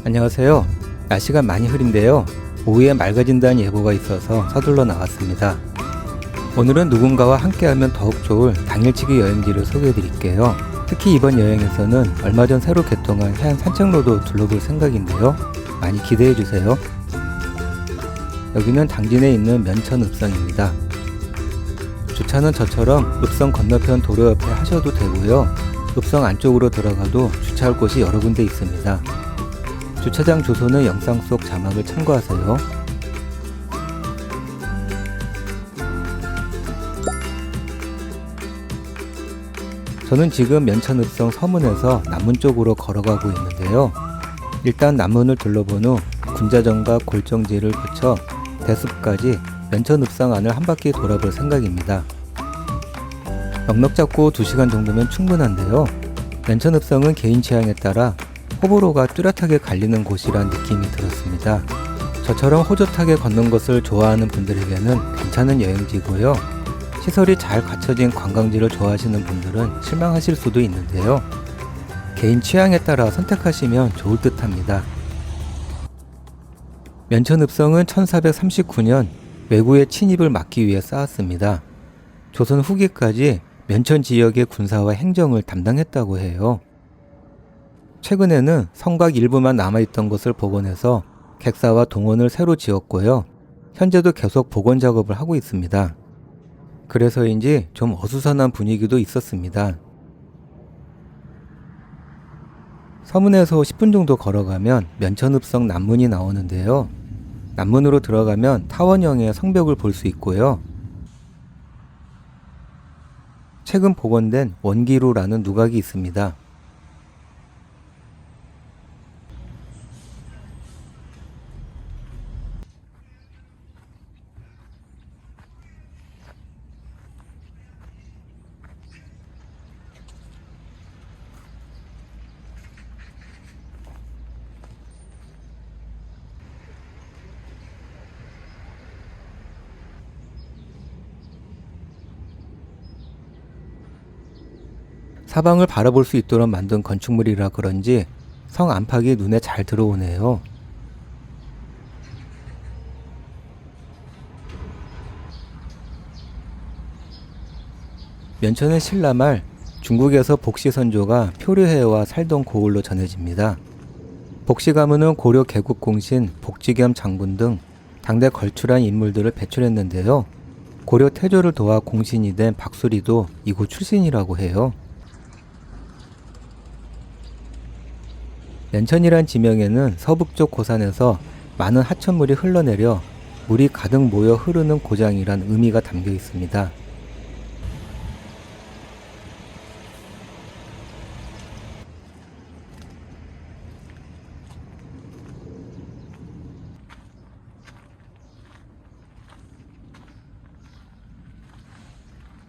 안녕하세요. 날씨가 많이 흐린데요. 오후에 맑아진다는 예보가 있어서 서둘러 나왔습니다. 오늘은 누군가와 함께하면 더욱 좋을 당일치기 여행지를 소개해 드릴게요. 특히 이번 여행에서는 얼마 전 새로 개통한 해안 산책로도 둘러볼 생각인데요. 많이 기대해 주세요. 여기는 당진에 있는 면천읍성입니다. 주차는 저처럼 읍성 건너편 도로 옆에 하셔도 되고요. 읍성 안쪽으로 들어가도 주차할 곳이 여러 군데 있습니다. 주차장 주소는 영상 속 자막을 참고하세요. 저는 지금 면천읍성 서문에서 남문 쪽으로 걸어가고 있는데요. 일단 남문을 둘러본 후 군자정과 골정지를 거쳐 대숲까지 면천읍성 안을 한 바퀴 돌아볼 생각입니다. 넉넉 잡고 2시간 정도면 충분한데요. 면천읍성은 개인 취향에 따라 호불호가 뚜렷하게 갈리는 곳이란 느낌이 들었습니다. 저처럼 호젓하게 걷는 것을 좋아하는 분들에게는 괜찮은 여행지고요. 시설이 잘 갖춰진 관광지를 좋아하시는 분들은 실망하실 수도 있는데요. 개인 취향에 따라 선택하시면 좋을 듯 합니다. 면천읍성은 1439년 왜구의 침입을 막기 위해 쌓았습니다. 조선 후기까지 면천 지역의 군사와 행정을 담당했다고 해요. 최근에는 성곽 일부만 남아있던 것을 복원해서 객사와 동원을 새로 지었고요. 현재도 계속 복원 작업을 하고 있습니다. 그래서인지 좀 어수선한 분위기도 있었습니다. 서문에서 10분 정도 걸어가면 면천읍성 남문이 나오는데요. 남문으로 들어가면 타원형의 성벽을 볼 수 있고요. 최근 복원된 원기루라는 누각이 있습니다. 사방을 바라볼 수 있도록 만든 건축물이라 그런지 성 안팎이 눈에 잘 들어오네요. 면천의 신라말 중국에서 복시선조가 표류해와 살던 고을로 전해집니다. 복시 가문은 고려 개국공신 복지겸 장군 등 당대 걸출한 인물들을 배출했는데요. 고려 태조를 도와 공신이 된 박수리도 이곳 출신이라고 해요. 면천이란 지명에는 서북쪽 고산에서 많은 하천물이 흘러내려 물이 가득 모여 흐르는 고장이란 의미가 담겨 있습니다.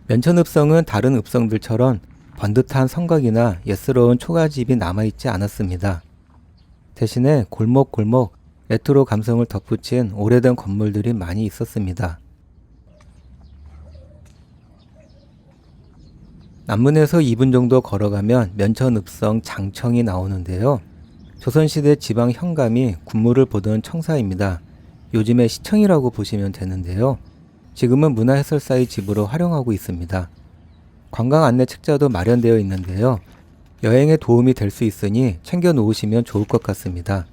면천읍성은 다른 읍성들처럼 번듯한 성곽이나 예스러운 초가집이 남아있지 않았습니다. 대신에 골목골목 레트로 감성을 덧붙인 오래된 건물들이 많이 있었습니다. 남문에서 2분 정도 걸어가면 면천읍성 장청이 나오는데요. 조선시대 지방 현감이 군무를 보던 청사입니다. 요즘에 시청이라고 보시면 되는데요. 지금은 문화해설사의 집으로 활용하고 있습니다. 관광 안내 책자도 마련되어 있는데요. 여행에 도움이 될 수 있으니 챙겨 놓으시면 좋을 것 같습니다.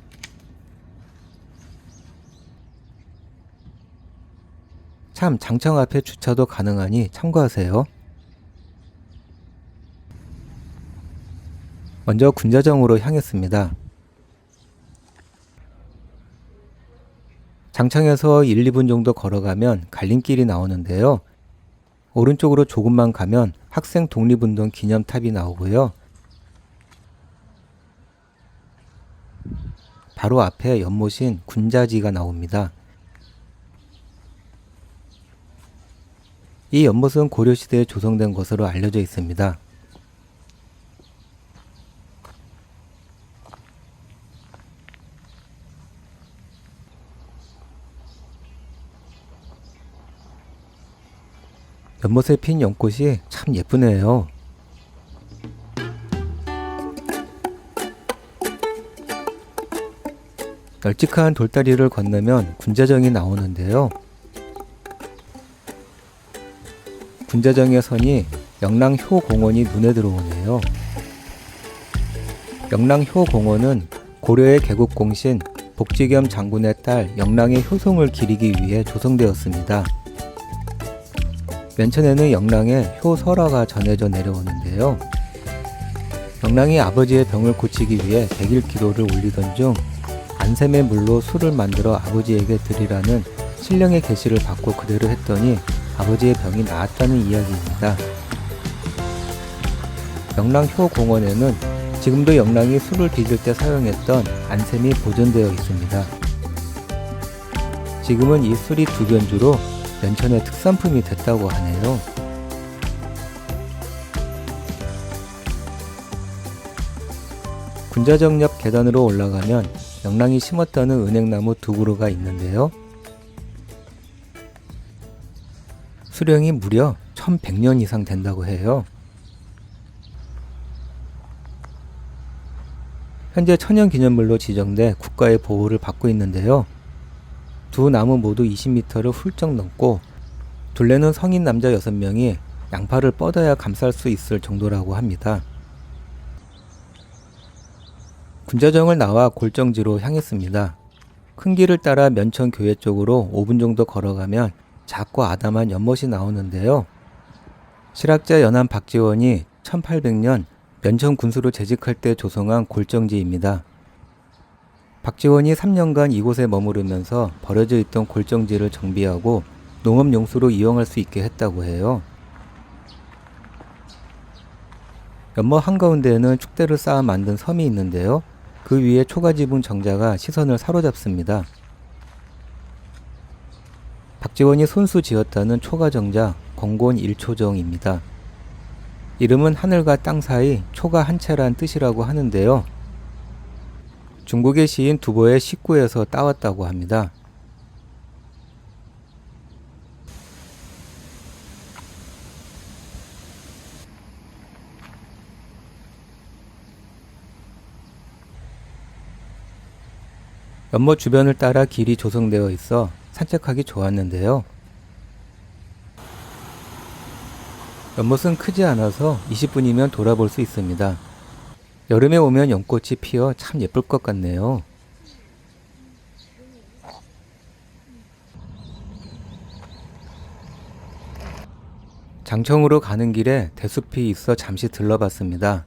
참 장청 앞에 주차도 가능하니 참고하세요. 먼저 군자정으로 향했습니다. 장청에서 1, 2분 정도 걸어가면 갈림길이 나오는데요. 오른쪽으로 조금만 가면 학생 독립운동 기념탑이 나오고요. 바로 앞에 연못인 군자지가 나옵니다. 이 연못은 고려시대에 조성된 것으로 알려져 있습니다. 연못에 핀 연꽃이 참 예쁘네요. 널찍한 돌다리를 건너면 군자정이 나오는데요. 군자정의 선이 영랑효공원이 눈에 들어오네요. 영랑효공원은 고려의 개국공신 복지겸 장군의 딸 영랑의 효송을 기리기 위해 조성되었습니다. 맨천에는 영랑의 효설화가 전해져 내려오는데요. 영랑이 아버지의 병을 고치기 위해 100일 기도를 올리던 중 안샘의 물로 술을 만들어 아버지에게 드리라는 신령의 계시를 받고 그대로 했더니 아버지의 병이 나았다는 이야기입니다. 영랑효공원에는 지금도 영랑이 술을 빚을 때 사용했던 안샘이 보존되어 있습니다. 지금은 이 술이 두변주로 면천의 특산품이 됐다고 하네요. 군자정 옆 계단으로 올라가면 영랑이 심었다는 은행나무 두 그루가 있는데요. 수령이 무려 1100년 이상 된다고 해요. 현재 천연기념물로 지정돼 국가의 보호를 받고 있는데요. 두 나무 모두 20m를 훌쩍 넘고 둘레는 성인 남자 6명이 양팔을 뻗어야 감쌀 수 있을 정도라고 합니다. 군자정을 나와 골정지로 향했습니다. 큰 길을 따라 면천교회 쪽으로 5분 정도 걸어가면 작고 아담한 연못이 나오는데요. 실학자 연암 박지원이 1800년 면천 군수로 재직할 때 조성한 골정지입니다. 박지원이 3년간 이곳에 머무르면서 버려져 있던 골정지를 정비하고 농업용수로 이용할 수 있게 했다고 해요. 연못 한가운데에는 축대를 쌓아 만든 섬이 있는데요. 그 위에 초가지붕 정자가 시선을 사로잡습니다. 박지원이 손수 지었다는 초가정자 공곤 1초정입니다. 이름은 하늘과 땅 사이 초가 한 채란 뜻이라고 하는데요. 중국의 시인 두보의 식구에서 따왔다고 합니다. 연못 주변을 따라 길이 조성되어 있어 산책하기 좋았는데요. 연못은 크지 않아서 20분이면 돌아볼 수 있습니다. 여름에 오면 연꽃이 피어 참 예쁠 것 같네요. 장청으로 가는 길에 대숲이 있어 잠시 들러봤습니다.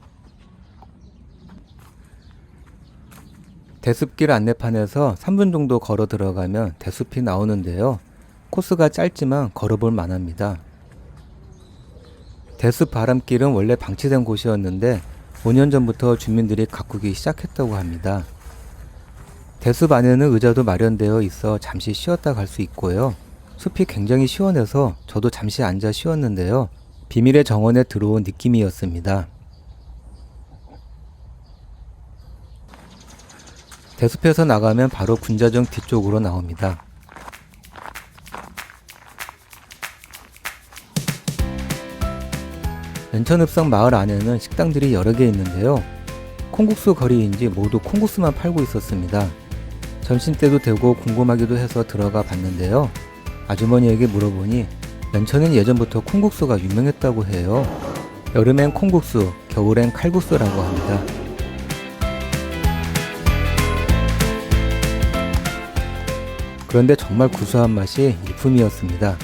대숲길 안내판에서 3분 정도 걸어 들어가면 대숲이 나오는데요. 코스가 짧지만 걸어볼 만합니다. 대숲 바람길은 원래 방치된 곳이었는데 5년 전부터 주민들이 가꾸기 시작했다고 합니다. 대숲 안에는 의자도 마련되어 있어 잠시 쉬었다 갈 수 있고요. 숲이 굉장히 시원해서 저도 잠시 앉아 쉬었는데요. 비밀의 정원에 들어온 느낌이었습니다. 대숲에서 나가면 바로 군자정 뒤쪽으로 나옵니다. 면천읍성 마을 안에는 식당들이 여러 개 있는데요. 콩국수 거리인지 모두 콩국수만 팔고 있었습니다. 점심 때도 되고 궁금하기도 해서 들어가 봤는데요. 아주머니에게 물어보니 면천은 예전부터 콩국수가 유명했다고 해요. 여름엔 콩국수, 겨울엔 칼국수라고 합니다. 그런데 정말 구수한 맛이 일품이었습니다.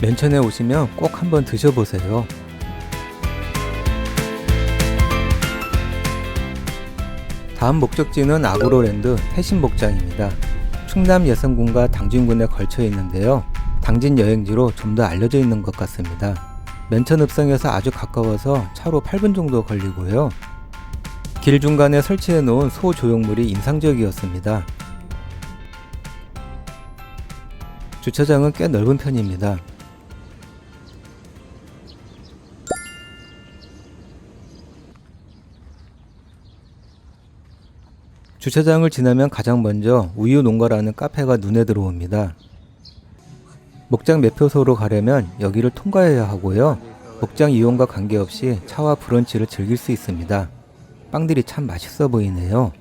면천에 오시면 꼭 한번 드셔보세요. 다음 목적지는 아그로랜드 태신목장입니다. 충남 예성군과 당진군에 걸쳐 있는데요. 당진 여행지로 좀 더 알려져 있는 것 같습니다. 면천읍성에서 아주 가까워서 차로 8분 정도 걸리고요. 길 중간에 설치해 놓은 소조형물이 인상적이었습니다. 주차장은 꽤 넓은 편입니다. 주차장을 지나면 가장 먼저 우유농가라는 카페가 눈에 들어옵니다. 목장 매표소로 가려면 여기를 통과해야 하고요. 목장 이용과 관계없이 차와 브런치를 즐길 수 있습니다. 빵들이 참 맛있어 보이네요.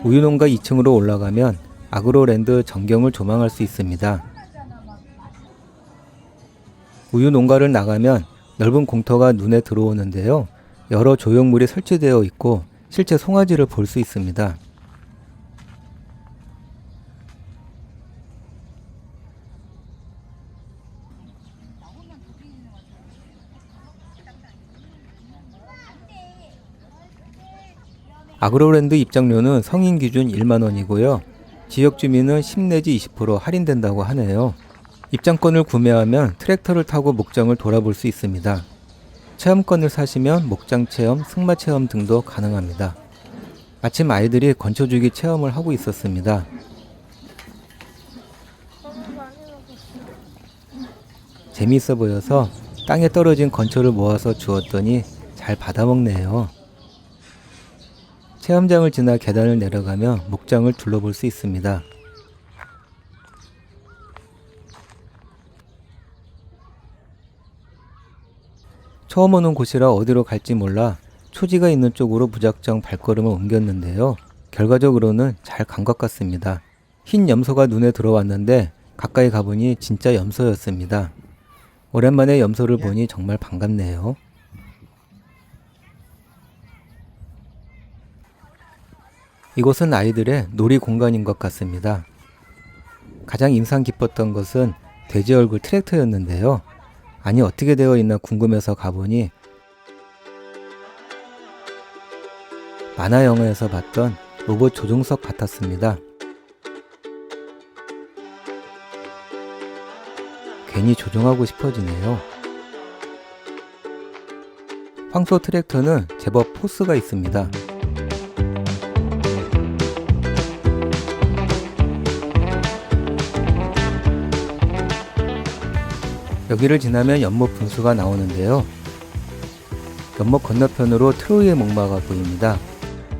우유농가 2층으로 올라가면 아그로랜드 전경을 조망할 수 있습니다. 우유농가를 나가면 넓은 공터가 눈에 들어오는데요. 여러 조형물이 설치되어 있고 실제 송아지를 볼 수 있습니다. 아그로랜드 입장료는 성인 기준 1만원이고요. 지역 주민은 10 내지 20% 할인된다고 하네요. 입장권을 구매하면 트랙터를 타고 목장을 돌아볼 수 있습니다. 체험권을 사시면 목장 체험, 승마 체험 등도 가능합니다. 마침 아이들이 건초주기 체험을 하고 있었습니다. 재미있어 보여서 땅에 떨어진 건초를 모아서 주었더니 잘 받아먹네요. 체험장을 지나 계단을 내려가며 목장을 둘러볼 수 있습니다. 처음 오는 곳이라 어디로 갈지 몰라 초지가 있는 쪽으로 무작정 발걸음을 옮겼는데요. 결과적으로는 잘 간 것 같습니다. 흰 염소가 눈에 들어왔는데 가까이 가보니 진짜 염소였습니다. 오랜만에 염소를 보니 정말 반갑네요. 이곳은 아이들의 놀이 공간인 것 같습니다. 가장 인상 깊었던 것은 돼지 얼굴 트랙터였는데요. 아니 어떻게 되어 있나 궁금해서 가보니 만화 영화에서 봤던 로봇 조종석 같았습니다. 괜히 조종하고 싶어지네요. 황소 트랙터는 제법 포스가 있습니다. 여기를 지나면 연못 분수가 나오는데요. 연못 건너편으로 트로이의 목마가 보입니다.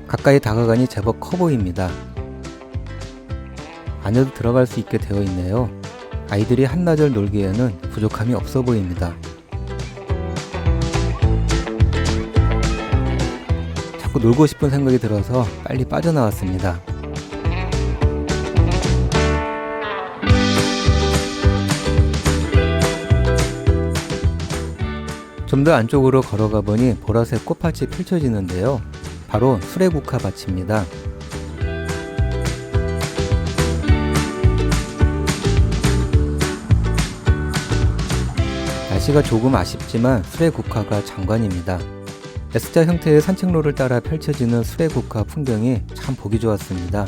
가까이 다가가니 제법 커 보입니다. 안에도 들어갈 수 있게 되어 있네요. 아이들이 한나절 놀기에는 부족함이 없어 보입니다. 자꾸 놀고 싶은 생각이 들어서 빨리 빠져나왔습니다. 좀 더 안쪽으로 걸어가 보니 보라색 꽃밭이 펼쳐지는데요. 바로 수레국화 밭입니다. 날씨가 조금 아쉽지만 수레국화가 장관입니다. S자 형태의 산책로를 따라 펼쳐지는 수레국화 풍경이 참 보기 좋았습니다.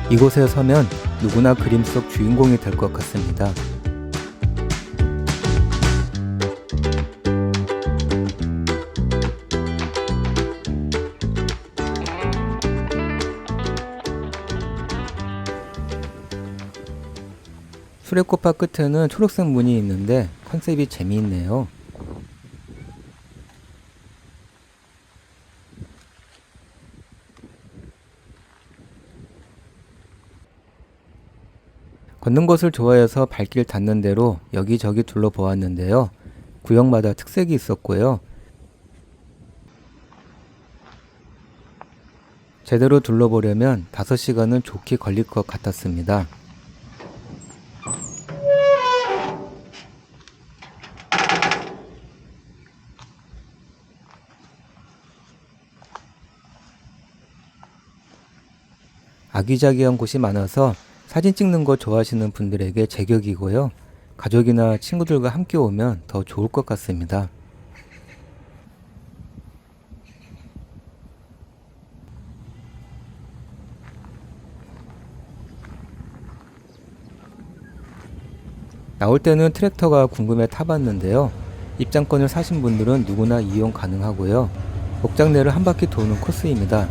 이곳에 서면 누구나 그림 속 주인공이 될 것 같습니다. 수레꽃밭 끝에는 초록색 문이 있는데 컨셉이 재미있네요. 걷는 것을 좋아해서 발길 닿는 대로 여기저기 둘러보았는데요. 구역마다 특색이 있었고요. 제대로 둘러보려면 5시간은 좋게 걸릴 것 같았습니다. 아기자기한 곳이 많아서 사진 찍는 거 좋아하시는 분들에게 제격이고요. 가족이나 친구들과 함께 오면 더 좋을 것 같습니다. 나올 때는 트랙터가 궁금해 타봤는데요. 입장권을 사신 분들은 누구나 이용 가능하고요. 목장 내를 한 바퀴 도는 코스입니다.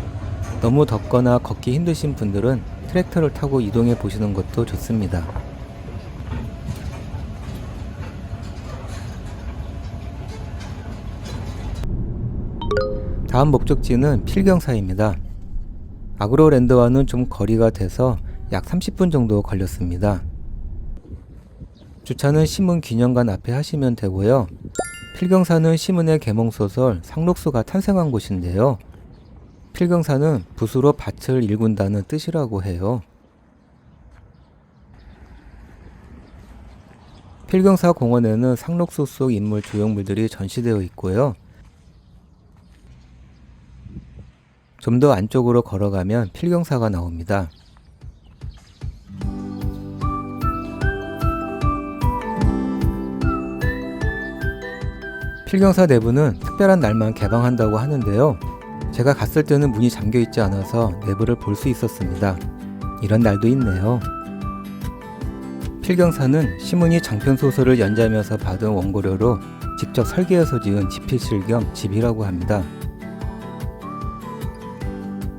너무 덥거나 걷기 힘드신 분들은 트랙터를 타고 이동해 보시는 것도 좋습니다. 다음 목적지는 필경사입니다. 아그로랜드와는 좀 거리가 돼서 약 30분 정도 걸렸습니다. 주차는 시문기념관 앞에 하시면 되고요. 필경사는 시문의 계몽소설 상록수가 탄생한 곳인데요. 필경사는 붓으로 밭을 일군다는 뜻이라고 해요. 필경사 공원에는 상록수 속 인물 조형물들이 전시되어 있고요. 좀 더 안쪽으로 걸어가면 필경사가 나옵니다. 필경사 내부는 특별한 날만 개방한다고 하는데요. 제가 갔을 때는 문이 잠겨 있지 않아서 내부를 볼 수 있었습니다. 이런 날도 있네요. 필경사는 시문이 장편소설을 연재하면서 받은 원고료로 직접 설계해서 지은 집필실 겸 집이라고 합니다.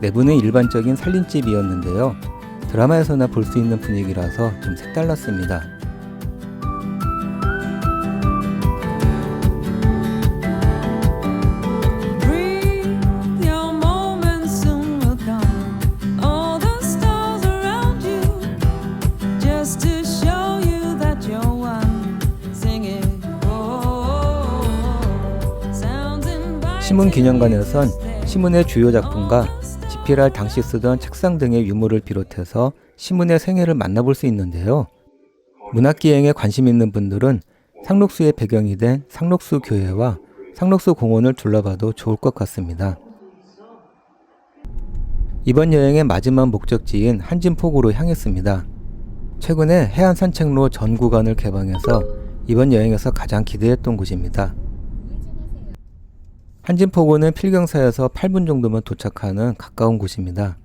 내부는 일반적인 살림집이었는데요. 드라마에서나 볼 수 있는 분위기라서 좀 색달랐습니다. 시문기념관에선 시문의 주요 작품과 집필할 당시 쓰던 책상 등의 유물을 비롯해서 시문의 생애를 만나볼 수 있는데요. 문학기행에 관심 있는 분들은 상록수의 배경이 된 상록수 교회와 상록수 공원을 둘러봐도 좋을 것 같습니다. 이번 여행의 마지막 목적지인 한진포구로 향했습니다. 최근에 해안 산책로 전 구간을 개방해서 이번 여행에서 가장 기대했던 곳입니다. 한진포구는 필경사에서 8분 정도면 도착하는 가까운 곳입니다.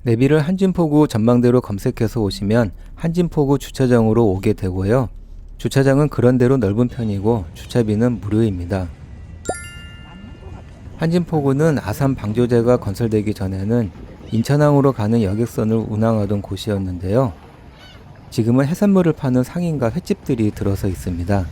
내비를 한진포구 전망대로 검색해서 오시면 한진포구 주차장으로 오게 되고요. 주차장은 그런대로 넓은 편이고 주차비는 무료입니다. 한진포구는 아산 방조제가 건설되기 전에는 인천항으로 가는 여객선을 운항하던 곳이었는데요. 지금은 해산물을 파는 상인과 횟집들이 들어서 있습니다.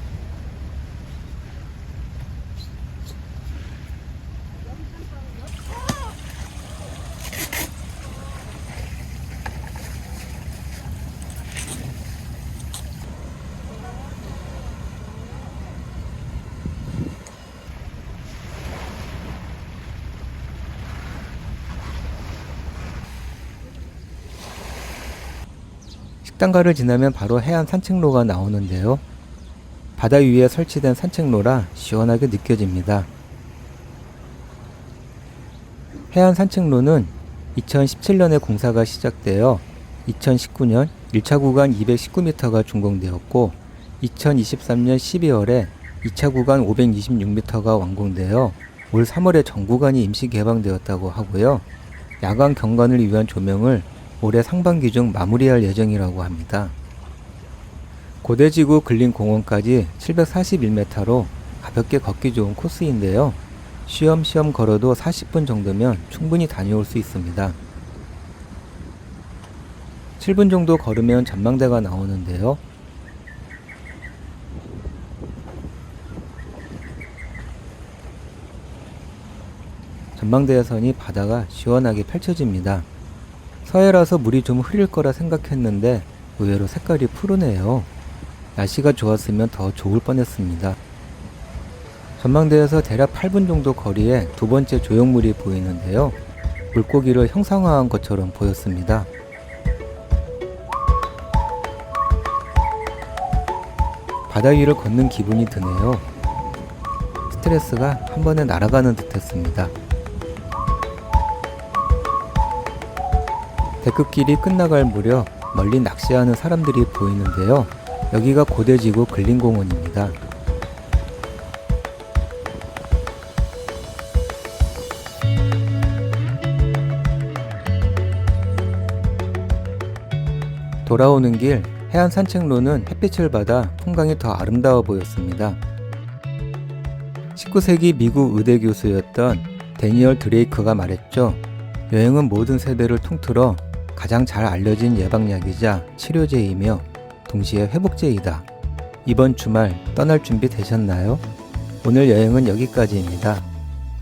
식당가를 지나면 바로 해안 산책로가 나오는데요. 바다 위에 설치된 산책로라 시원하게 느껴집니다. 해안 산책로는 2017년에 공사가 시작되어 2019년 1차 구간 219m가 준공되었고 2023년 12월에 2차 구간 526m가 완공되어 올 3월에 전 구간이 임시 개방되었다고 하고요. 야간 경관을 위한 조명을 올해 상반기 중 마무리할 예정이라고 합니다. 고대지구 근린공원까지 741m로 가볍게 걷기 좋은 코스인데요. 쉬엄쉬엄 걸어도 40분 정도면 충분히 다녀올 수 있습니다. 7분 정도 걸으면 전망대가 나오는데요. 전망대에서니 바다가 시원하게 펼쳐집니다. 서해라서 물이 좀 흐릴 거라 생각했는데 의외로 색깔이 푸르네요. 날씨가 좋았으면 더 좋을 뻔했습니다. 전망대에서 대략 8분 정도 거리에 두 번째 조형물이 보이는데요. 물고기를 형상화한 것처럼 보였습니다. 바다 위를 걷는 기분이 드네요. 스트레스가 한 번에 날아가는 듯 했습니다. 배급길이 끝나갈 무렵 멀리 낚시하는 사람들이 보이는데요. 여기가 고대지구 근린공원입니다. 돌아오는 길 해안 산책로는 햇빛을 받아 풍광이 더 아름다워 보였습니다. 19세기 미국 의대 교수였던 데니얼 드레이크가 말했죠. 여행은 모든 세대를 통틀어 가장 잘 알려진 예방약이자 치료제이며 동시에 회복제이다. 이번 주말 떠날 준비 되셨나요? 오늘 여행은 여기까지입니다.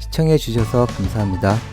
시청해 주셔서 감사합니다.